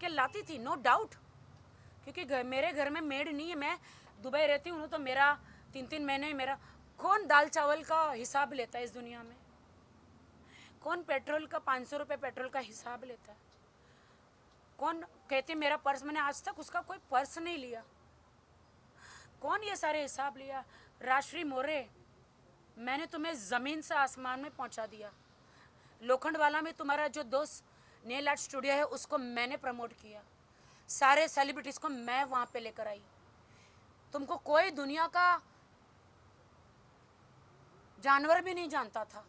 के लाती थी, नो डाउट, क्योंकि मेरे घर में मेड नहीं है, मैं दुबई रहती हूँ तो मेरा 3-3 महीने मेरा कौन दाल चावल का हिसाब लेता है इस दुनिया में? कौन पेट्रोल का 500 रुपये पेट्रोल का हिसाब लेता है? कौन कहते मेरा पर्स, मैंने आज तक उसका कोई पर्स नहीं लिया। कौन ये सारे हिसाब लिया? राजश्री मोरे, मैंने तुम्हें ज़मीन से आसमान में पहुंचा दिया। लोखंडवाला में तुम्हारा जो दोस्त नेल आर्ट स्टूडियो है उसको मैंने प्रमोट किया। सारे सेलिब्रिटीज को मैं वहां पे लेकर आई। तुमको कोई दुनिया का जानवर भी नहीं जानता था,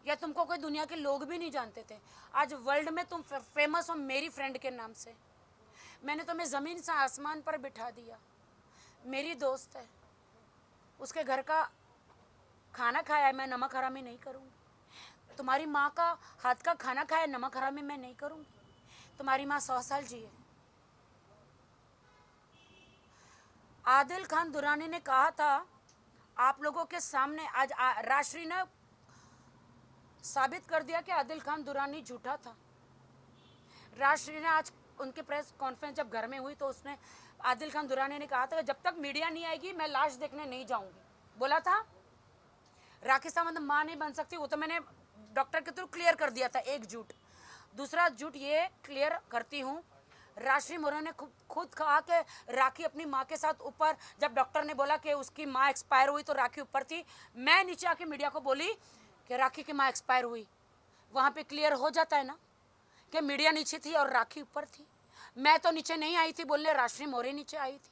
या तुमको कोई दुनिया के लोग भी नहीं जानते थे। आज वर्ल्ड में तुम फेमस हो मेरी फ्रेंड के नाम से। मैंने तुम्हें ज़मीन से आसमान पर बिठा दिया। मेरी दोस्त है, उसके घर का खाना खाया है, मैं नमक हरामी नहीं करूँगी। तुम्हारी माँ का हाथ का खाना खाया, नमक हरामी मैं नहीं करूँगी। तुम्हारी माँ 100 साल जिए। आदिल खान दुरानी ने कहा था आप लोगों के सामने, आज राजश्री ने साबित कर दिया कि आदिल खान दुरानी झूठा था। राजश्री ने आज उनके प्रेस कॉन्फ्रेंस जब घर में हुई तो उसने, आदिल खान दुरानी ने कहा था जब तक मीडिया नहीं आएगी मैं लाश देखने नहीं जाऊंगी। बोला था। राखी सावंत माँ नहीं बन सकती, वो तो मैंने डॉक्टर के थ्रू क्लियर कर दिया था। एक झूठ। दूसरा झूठ ये क्लियर करती हूँ, राजश्री मोरे ने खुद कहा कि राखी अपनी माँ के साथ ऊपर, जब डॉक्टर ने बोला कि उसकी माँ एक्सपायर हुई तो राखी ऊपर थी, मैं नीचे आके मीडिया को बोली कि राखी की माँ एक्सपायर हुई। वहाँ पे क्लियर हो जाता है ना कि मीडिया नीचे थी और राखी ऊपर थी। मैं तो नीचे नहीं आई थी बोलने, राजश्री मोरे नीचे आई थी।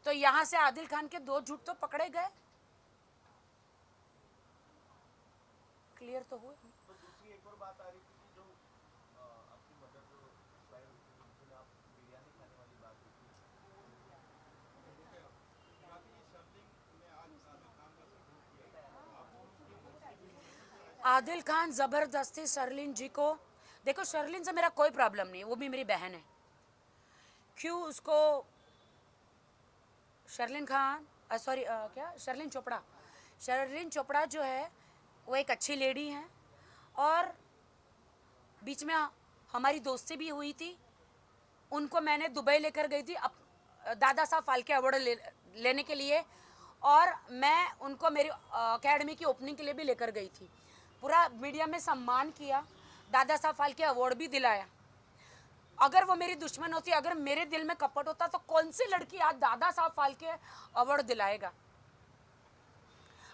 तो यहाँ से आदिल खान के 2 झूठ तो पकड़े गए, क्लियर तो हुए। तो दूसरी एक और बात आ रही थी कि जो आपकी मदर जो एक्सपायर हुई थी, उस दिन आप बिरयानी खाने वाली बात हुई थी। आदिल खान जबरदस्ती शर्लिन जी को, देखो शर्लिन से मेरा कोई प्रॉब्लम नहीं है, वो भी मेरी बहन है। क्यों उसको शर्लिन खान, सॉरी क्या, शर्लिन चोपड़ा, शर्लिन चोपड़ा जो है वो एक अच्छी लेडी हैं, और बीच में हमारी दोस्ती भी हुई थी। उनको मैंने दुबई लेकर गई थी दादा साहब फाल्के अवार्ड लेने के लिए, और मैं उनको मेरी अकेडमी की ओपनिंग के लिए भी लेकर गई थी। पूरा मीडिया में सम्मान किया, दादा साहब फाल्के अवार्ड भी दिलाया। अगर वो मेरी दुश्मन होती, अगर मेरे दिल में कपट होता, तो कौन सी लड़की आज दादा साहब फाल्के अवार्ड दिलाएगा?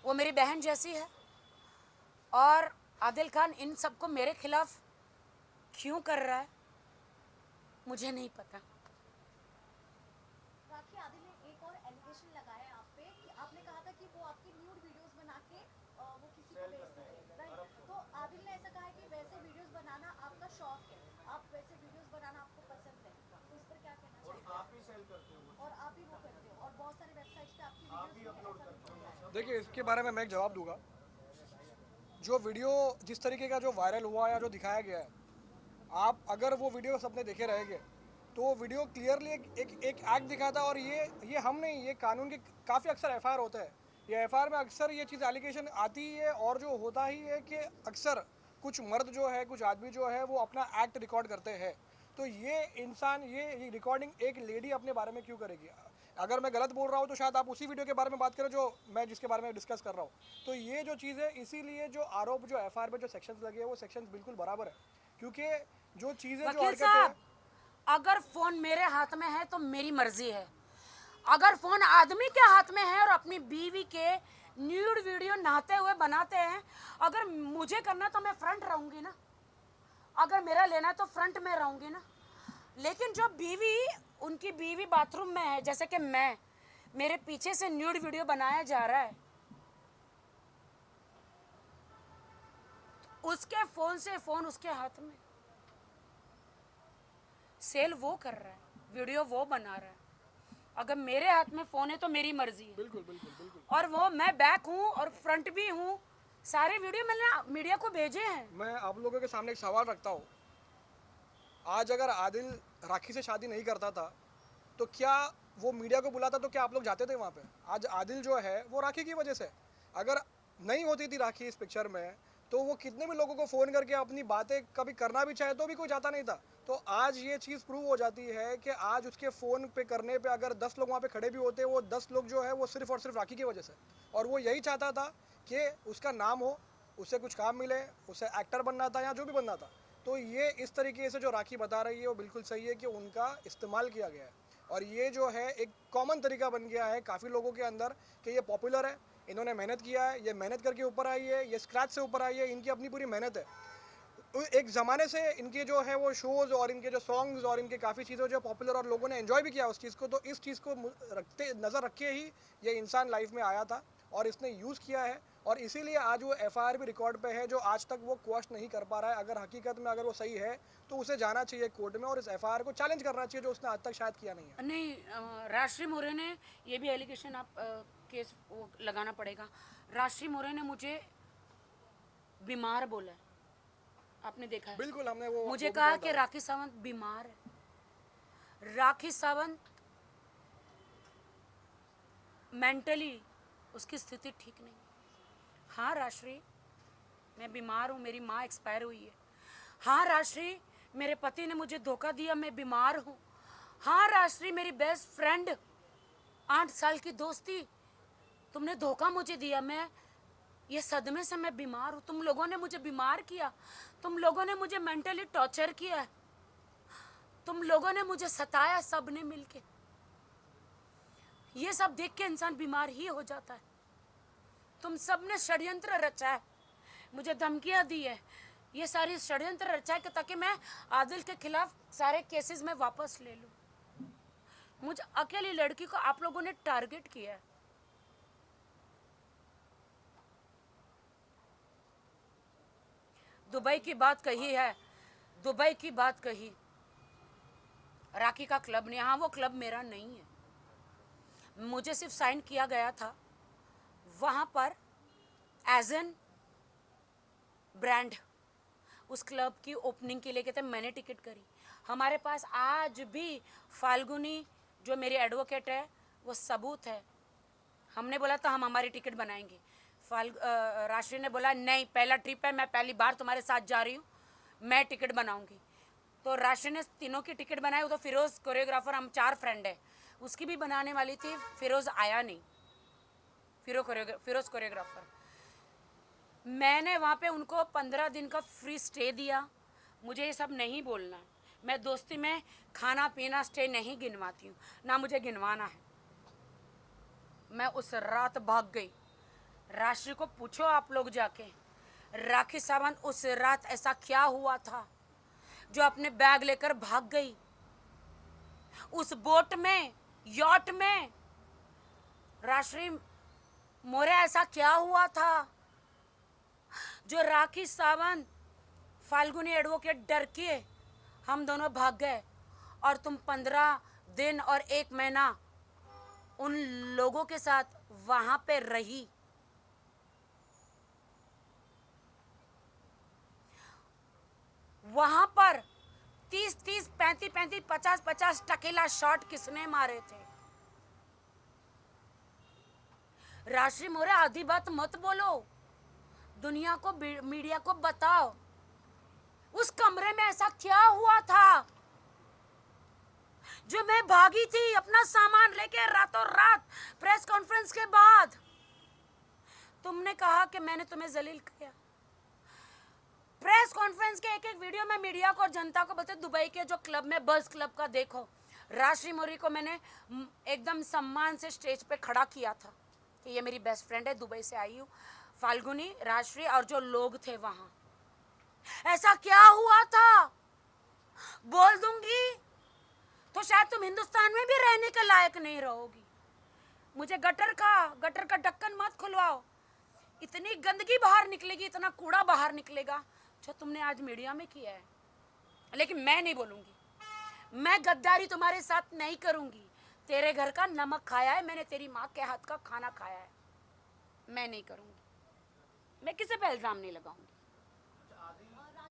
वो मेरी बहन जैसी है। और आदिल खान इन सबको मेरे खिलाफ क्यों कर रहा है मुझे नहीं पता। राखी, आदिल ने एक और एलिगेशन लगाया आप पे कि आपने कहा था कि वो आपकी न्यूड वीडियोस बना के वो किसी को भेजते थे, राइट? तो आदिल ने ऐसा कहा है कि वैसे वीडियोस बनाना आपका शौक है, आप वैसे वीडियोस बनाना आपको पसंद है, तो इस पर क्या कहना चाहिए? आप ही सेल करते हो और आप ही वो करते हो, और बहुत सारी वेबसाइट्स पे आपकी आप ही वीडियोस अपलोड ऐसा करते भी हो। देखिए, इसके बारे में मैं एक जवाब दूंगा। जो वीडियो जिस तरीके का जो वायरल हुआ या जो दिखाया गया है, आप अगर वो वीडियो सबने देखे रहेंगे तो वो वीडियो क्लियरली एक एक्ट दिखाता है। और ये हम नहीं, ये कानून के काफ़ी अक्सर एफआईआर होता है। ये एफआईआर में अक्सर ये चीज़ एलिगेशन आती ही है, और जो होता ही है कि अक्सर कुछ मर्द जो है, कुछ आदमी जो है, वो अपना एक्ट रिकॉर्ड करते हैं। तो ये इंसान ये रिकॉर्डिंग एक लेडी अपने बारे में क्यों करेगी? अगर मैं गलत बोल रहा हूँ तो शायद आप उसी वीडियो के बारे में बात करें जो मैं जिसके बारे में डिस्कस कर रहा हूँ। तो ये जो चीज़ है, इसीलिए जो आरोप, जो एफआईआर में जो सेक्शंस लगे हैं, वो सेक्शंस बिल्कुल बराबर है। क्योंकि जो चीज़ें, जो वकील हरकतें, साहब, अगर फोन मेरे हाथ में है तो मेरी मर्जी है। अगर फोन आदमी के हाथ में है और अपनी बीवी के न्यूड वीडियो नहाते हुए बनाते हैं, अगर मुझे करना तो मैं फ्रंट रहूंगी ना। अगर मेरा लेना है तो फ्रंट में रहूंगी ना। लेकिन जो बीवी, उनकी बीवी बाथरूम में है, जैसे कि मैं, मेरे पीछे से न्यूड वीडियो बनाया जा रहा है, उसके फोन से, फोन उसके हाथ में, सेल वो कर रहा है, वीडियो वो बना रहा है। अगर मेरे हाथ में फोन है तो मेरी मर्जी है। बिल्कुल बिल्कुल बिल्कुल। और वो मैं बैक हूँ और फ्रंट भी हूँ। सारे वीडियो मैंने मीडिया को भेजे हैं। मैं आप लोगों के सामने एक सवाल रखता हूँ। आज अगर आदिल राखी से शादी नहीं करता था तो क्या वो मीडिया को बुलाता, तो क्या आप लोग जाते थे वहाँ पे? आज आदिल जो है वो राखी की वजह से, अगर नहीं होती थी राखी इस पिक्चर में तो वो कितने भी लोगों को फ़ोन करके अपनी बातें कभी करना भी चाहे तो भी कोई जाता नहीं था। तो आज ये चीज़ प्रूव हो जाती है कि आज उसके फ़ोन पे करने पे अगर 10 लोग वहाँ पे खड़े भी होते, वो 10 लोग जो है वो सिर्फ़ और सिर्फ़ राखी की वजह से। और वो यही चाहता था कि उसका नाम हो, उसे कुछ काम मिले, उसे एक्टर बनना था या जो भी बनना था। तो ये इस तरीके से जो राखी बता रही है वो बिल्कुल सही है कि उनका इस्तेमाल किया गया है। और ये जो है एक कॉमन तरीका बन गया है काफ़ी लोगों के अंदर कि ये पॉपुलर है, इन्होंने मेहनत किया है, ये मेहनत करके ऊपर आई है, ये स्क्रैच से ऊपर आई है, इनकी अपनी पूरी मेहनत है। तो एक ज़माने से इनके जो है वो शोज़ और इनके जो सॉन्ग्स और इनके काफ़ी चीज़ें जो पॉपुलर और लोगों ने एंजॉय भी किया उस चीज़ को, तो इस चीज़ को रखते नज़र रख के ही ये इंसान लाइफ में आया था और इसने यूज़ किया है। और इसीलिए आज वो एफआईआर भी रिकॉर्ड पे है, जो आज तक वो क्वेश्चन नहीं कर पा रहा है। अगर हकीकत में अगर वो सही है तो उसे जाना चाहिए कोर्ट में और इस एफआईआर को चैलेंज करना चाहिए, जो उसने आज तक शायद किया नहीं है। नहीं, राजश्री मोरे ने ये भी एलिगेशन आप केस वो लगाना पड़ेगा। राजश्री मोरे ने मुझे बीमार बोला है, आपने देखा है। बिल्कुल, हमने वो मुझे भी कहा point कि डाला। राखी सावंत बीमार है। राखी सावंत मेंटली उसकी स्थिति ठीक नहीं है। हाँ राजश्री, मैं बीमार हूँ, मेरी माँ एक्सपायर हुई है। हाँ राजश्री, मेरे पति ने मुझे धोखा दिया, मैं बीमार हूँ। हाँ राजश्री, मेरी बेस्ट फ्रेंड 8 साल की दोस्ती, तुमने धोखा मुझे दिया, मैं ये सदमे से मैं बीमार हूँ। तुम लोगों ने मुझे बीमार किया, तुम लोगों ने मुझे मेंटली टॉर्चर किया है, तुम लोगों ने मुझे सताया, सब ने मिलके। ये सब देख के इंसान बीमार ही हो जाता है। तुम सब ने षड्यंत्र रचा है, मुझे धमकियां दी है, ये सारी षड्यंत्र रचा है ताकि मैं आदिल के खिलाफ सारे केसेस में वापस ले लूं। मुझे अकेली लड़की को आप लोगों ने टारगेट किया है। दुबई की बात कही है, दुबई की बात कही, राखी का क्लब ने, हाँ वो क्लब मेरा नहीं है, मुझे सिर्फ साइन किया गया था वहाँ पर एज एन ब्रांड। उस क्लब की ओपनिंग के लिए कहते मैंने टिकट करी। हमारे पास आज भी फाल्गुनी जो मेरी एडवोकेट है वो सबूत है। हमने बोला था हम हमारी टिकट बनाएंगे, राशि ने बोला नहीं, पहला ट्रिप है, मैं पहली बार तुम्हारे साथ जा रही हूँ, मैं टिकट बनाऊंगी। तो राशि ने तीनों की टिकट बनाई। वो तो फिरोज़ कोरियोग्राफर, हम 4 फ्रेंड है, उसकी भी बनाने वाली थी, फिरोज़ आया नहीं, फिरोज़ कोरियोग्राफर। मैंने वहाँ पे उनको 15 दिन का फ्री स्टे दिया। मुझे ये सब नहीं बोलना है, मैं दोस्ती में खाना पीना स्टे नहीं गिनवाती हूँ, ना मुझे गिनवाना है। मैं उस रात भाग गई। राशि को पूछो आप लोग जाके, राखी सावंत उस रात ऐसा क्या हुआ था जो अपने बैग लेकर भाग गई उस बोट में, यॉट में। राशि मोरे ऐसा क्या हुआ था जो राखी सावंत फाल्गुनी एडवोकेट डर के हम दोनों भाग गए और तुम 15 दिन और 1 महीना उन लोगों के साथ वहां पे रही। वहां पर 30-30, 35-35, 50-50 टकीला शॉट किसने मारे थे? राशि मोरे आधी बात मत बोलो, दुनिया को, मीडिया को बताओ उस कमरे में ऐसा क्या हुआ था जो मैं भागी थी अपना सामान लेके रातों रात प्रेस कॉन्फ्रेंस के बाद। तुमने कहा कि मैंने तुम्हें जलील किया। प्रेस कॉन्फ्रेंस के एक एक वीडियो में मीडिया को और जनता को बोलते दुबई के जो क्लब में, बस क्लब का देखो, राशि मोरी को मैंने एकदम सम्मान से स्टेज पे खड़ा किया था कि ये मेरी बेस्ट फ्रेंड है, दुबई से आई हूँ, फाल्गुनी, राजश्री और जो लोग थे वहां। ऐसा क्या हुआ था? बोल दूंगी तो शायद तुम हिंदुस्तान में भी रहने के लायक नहीं रहोगी। मुझे गटर का ढक्कन मत खुलवाओ, इतनी गंदगी बाहर निकलेगी, इतना कूड़ा बाहर निकलेगा जो तुमने आज मीडिया में किया है। लेकिन मैं नहीं बोलूंगी, मैं गद्दारी तुम्हारे साथ नहीं करूंगी। तेरे घर का नमक खाया है मैंने, तेरी माँ के हाथ का खाना खाया है, मैं नहीं करूंगी, मैं किसी पे इल्जाम नहीं लगाऊंगी।